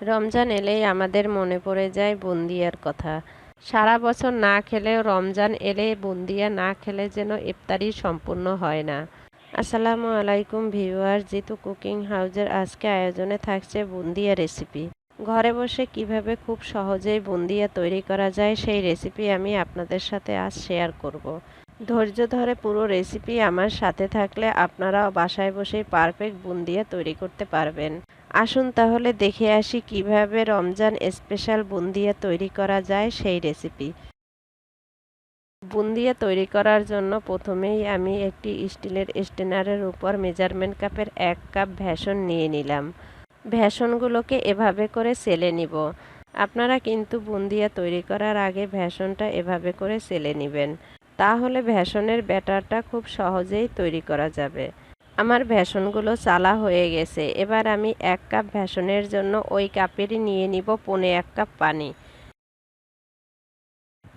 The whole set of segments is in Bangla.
রমজান এলেই আমাদের মনে পড়ে যায় বুন্দিয়ার কথা। সারা বছর না খেলেও রমজান এলে বুন্দিয়া না খেলে যেন ইফতারি সম্পূর্ণ হয় না। আসসালামু আলাইকুম ভিউয়ার, জিতু কুকিং হাউজের আজকে আয়োজনে থাকছে বুন্দিয়া রেসিপি। ঘরে বসে কিভাবে খুব সহজেই বুন্দিয়া তৈরি করা যায় সেই রেসিপি আমি আপনাদের সাথে আজ শেয়ার করব। ধৈর্য ধরে পুরো রেসিপি আমার সাথে থাকলে আপনারাও বাসায় বসেই পারফেক্ট বুন্দিয়া তৈরি করতে পারবেন। আসুন তাহলে দেখে আসি কিভাবে রমজান স্পেশাল বুন্দিয়া তৈরি করা যায় সেই রেসিপি। বুন্দিয়া তৈরি করার জন্য প্রথমেই আমি একটি স্টিলের স্ট্রেনারের উপর মেজারমেন্ট কাপের 1 কাপ ভেষন নিয়ে নিলাম। ভেষনগুলোকে এভাবে করে সেলে নিব। আপনারা কিন্তু বুন্দিয়া তৈরি করার আগে ভেষনটা এভাবে করে সেলে নেবেন, তাহলে ভেষনের ব্যাটারটা খুব সহজেই তৈরি করা যাবে। আমার ভেষনগুলো চালা হয়ে গেছে। এবার আমি 1 কাপ ভেষনের জন্য ওই কাপেরই নিয়ে নিব 1.5 কাপ পানি।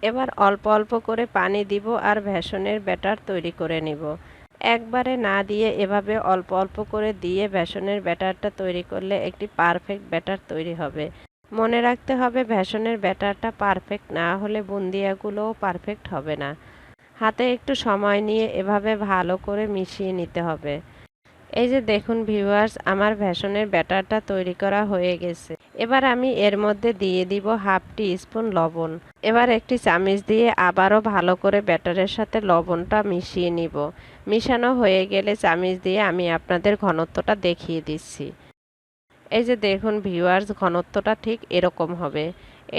এবার অল্প অল্প করে পানি দিব আর ভেষনের ব্যাটার তৈরি করে নিব। একবারে না দিয়ে এভাবে অল্প অল্প করে দিয়ে ভেষনের ব্যাটারটা তৈরি করলে একটি পারফেক্ট ব্যাটার তৈরি হবে। মনে রাখতে হবে ভেষনের ব্যাটারটা পারফেক্ট না হলে বুন্দিয়াগুলোও পারফেক্ট হবে না। হাতে একটু সময় নিয়ে এভাবে ভালো করে মিশিয়ে নিতে হবে। এই যে দেখুন ভিউয়ার্স, আমার ভেষনের ব্যাটারটা তৈরি করা হয়ে গেছে। এবার আমি এর মধ্যে দিয়ে দিব হাফ টি স্পুন লবণ। এবার একটি চামচ দিয়ে আবারও ভালো করে ব্যাটারের সাথে লবণটা মিশিয়ে নিব। মিশানো হয়ে গেলে চামচ দিয়ে আমি আপনাদের ঘনত্বটা দেখিয়ে দিচ্ছি। এই যে দেখুন ভিউয়ার্স, ঘনত্বটা ঠিক এরকম হবে।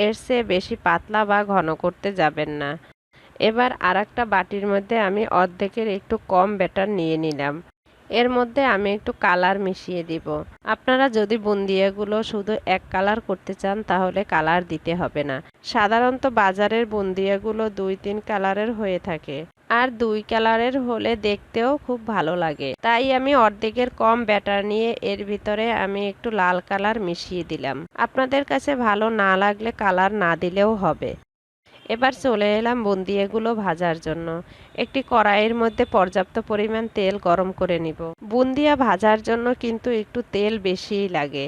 এর চেয়ে বেশি পাতলা বা ঘন করতে যাবেন না। এবার আরেকটা বাটির মধ্যে আমি অর্ধেকের একটু কম ব্যাটার নিয়ে নিলাম। এর মধ্যে আমি একটু কালার মিশিয়ে দিব। আপনারা যদি বুন্দিয়াগুলো শুধু এক কালার করতে চান তাহলে কালার দিতে হবে না। সাধারণত বাজারের বুন্দিয়াগুলো 2-3 কালারের হয়ে থাকে, আর 2 কালারের হলে দেখতেও খুব ভালো লাগে। তাই আমি অর্ধেকের কম ব্যাটার নিয়ে এর ভিতরে আমি একটু লাল কালার মিশিয়ে দিলাম। আপনাদের কাছে ভালো না লাগলে কালার না দিলেও হবে। এবার চলে এলাম বুন্দিয়াগুলো ভাজার জন্য। একটি কড়াইয়ের মধ্যে পর্যাপ্ত পরিমাণ তেল গরম করে নিব। বুন্দিয়া ভাজার জন্য কিন্তু একটু তেল বেশিই লাগে,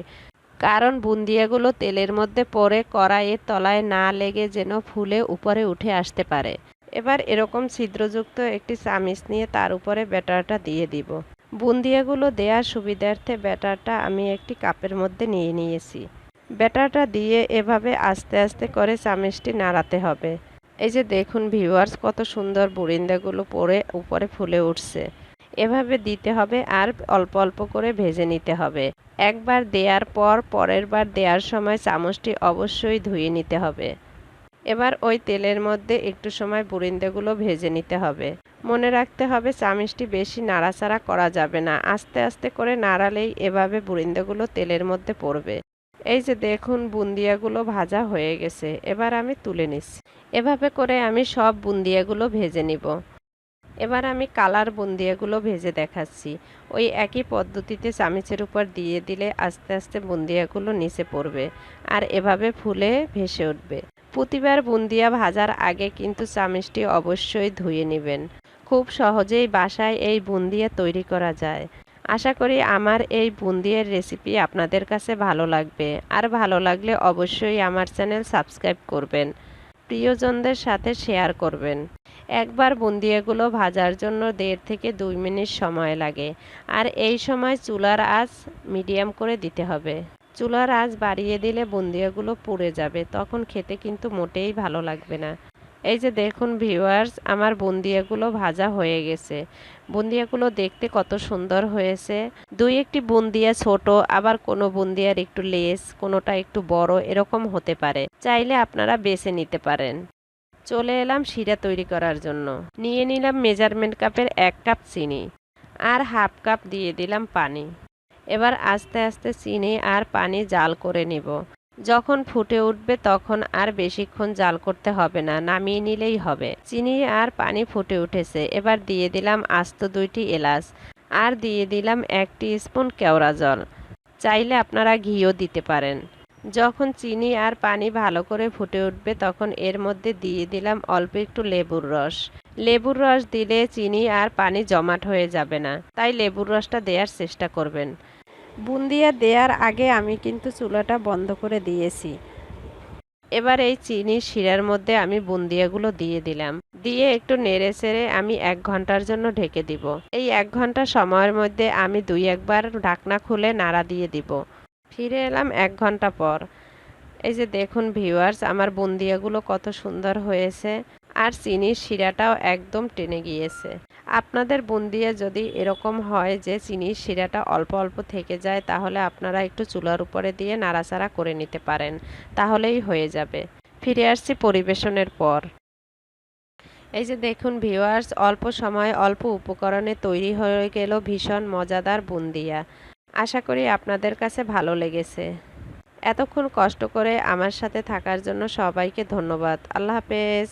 কারণ বুন্দিয়াগুলো তেলের মধ্যে পড়ে কড়াইয়ের তলায় না লেগে যেন ফুলে উপরে উঠে আসতে পারে। এবার এরকম ছিদ্রযুক্ত একটি চামিচ নিয়ে তার উপরে ব্যাটারটা দিয়ে দিব। বুন্দিয়াগুলো দেওয়ার সুবিধার্থে ব্যাটারটা আমি একটি কাপের মধ্যে নিয়ে নিয়েছি। ব্যাটারটা দিয়ে এভাবে আস্তে আস্তে করে চামিচটি নাড়াতে হবে। এই যে দেখুন ভিউয়ার্স, কত সুন্দর বুরিন্দাগুলো পড়ে উপরে ফুলে উঠছে। এভাবে দিতে হবে আর অল্প অল্প করে ভেজে নিতে হবে। একবার দেওয়ার পর পরের বার দেওয়ার সময় চামচটি অবশ্যই ধুয়ে নিতে হবে। এবার ওই তেলের মধ্যে একটু সময় বুরিন্দাগুলো ভেজে নিতে হবে। মনে রাখতে হবে চামিচটি বেশি নাড়াচাড়া করা যাবে না। আস্তে আস্তে করে নাড়ালেই এভাবে বুরিন্দাগুলো তেলের মধ্যে পড়বে। এই যে দেখুন বুন্দিয়াগুলো ভাজা হয়ে গেছে। এবার আমি তুলে নিচ্ছি। এভাবে করে আমি সব বুন্দিয়াগুলো ভেজে নিব। এবার আমি কালার বুন্দিয়াগুলো ভেজে দেখাচ্ছি। ওই একই পদ্ধতিতে চামিচের উপর দিয়ে দিলে আস্তে আস্তে বুন্দিয়াগুলো নিচে পড়বে আর এভাবে ফুলে ভেসে উঠবে। প্রতিবার বুন্দিয়া ভাজার আগে কিন্তু চামিচটি অবশ্যই ধুয়ে নেবেন। খুব সহজেই বাসায় এই বুন্দিয়া তৈরি করা যায়। আশা করি আমার এই বুন্দিয়ার রেসিপি আপনাদের কাছে ভালো লাগবে, আর ভালো লাগলে অবশ্যই আমার চ্যানেল সাবস্ক্রাইব করবেন, প্রিয়জনদের সাথে শেয়ার করবেন। একবার বুন্দিয়াগুলো ভাজার জন্য 1.5 থেকে 2 মিনিট সময় লাগে, আর এই সময় চুলার আঁচ মিডিয়াম করে দিতে হবে। চুলার আঁচ বাড়িয়ে দিলে বুন্দিয়াগুলো পুড়ে যাবে, তখন খেতে কিন্তু মোটেই ভালো লাগবে না। এই যে দেখুন ভিউয়ার্স, আমার বুন্দিয়াগুলো ভাজা হয়ে গেছে। বুন্দিয়াগুলো দেখতে কত সুন্দর হয়েছে। 2-1টি বুন্দিয়া ছোট, আবার কোনো বুন্দিয়ার একটু লেস, কোনোটা একটু বড় এরকম হতে পারে। চাইলে আপনারা বেছে নিতে পারেন। চলে এলাম শিরা তৈরি করার জন্য। নিয়ে নিলাম মেজারমেন্ট কাপের 1 কাপ চিনি আর হাফ কাপ দিয়ে দিলাম পানি। এবার আস্তে আস্তে চিনি আর পানি জাল করে নিব। যখন ফুটে উঠবে তখন আর বেশিক্ষণ জাল করতে হবে না, নামিয়ে নিলেই হবে। চিনি আর পানি ফুটে উঠেছে। এবার দিয়ে দিলাম আস্ত 2টি এলাচ আর দিয়ে দিলাম 1 স্পুন কেওড়া জল। চাইলে আপনারা ঘিও দিতে পারেন। যখন চিনি আর পানি ভালো করে ফুটে উঠবে তখন এর মধ্যে দিয়ে দিলাম অল্প একটু লেবুর রস। লেবুর রস দিলে চিনি আর পানি জমাট হয়ে যাবে না, তাই লেবুর রসটা দেওয়ার চেষ্টা করবেন। বুন্দিয়া দেওয়ার আগে আমি কিন্তু চুলাটা বন্ধ করে দিয়েছি। এবার এই চিনির শিরার মধ্যে আমি বুন্দিয়াগুলো দিয়ে দিলাম, দিয়ে একটু নেড়ে চেড়ে আমি 1 ঘন্টার জন্য ঢেকে দিব। এই 1 ঘন্টা সময়ের মধ্যে আমি 2-1 বার ঢাকনা খুলে নাড়া দিয়ে দিব। ফিরে এলাম 1 ঘন্টা পর। এই যে দেখুন ভিউয়ার্স, আমার বুন্দিয়াগুলো কত সুন্দর হয়েছে, আর চিনির শিরাটাও একদম টেনে গিয়েছে। আপনাদের বুন্দিয়া যদি এরকম হয় যে চিনির শিরাটা অল্প অল্প থেকে যায়, তাহলে আপনারা একটু চুলার উপরে দিয়ে নাড়াচাড়া করে নিতে পারেন, তাহলেই হয়ে যাবে। ফিরে আসছি পরিবেশনের পর। এই যে দেখুন ভিউয়ার্স, অল্প সময়ে অল্প উপকরণে তৈরি হয়ে গেল ভীষণ মজাদার বুন্দিয়া। আশা করি আপনাদের কাছে ভালো লেগেছে। এতক্ষণ কষ্ট করে আমার সাথে থাকার জন্য সবাইকে ধন্যবাদ। আল্লাহ হাফেজ।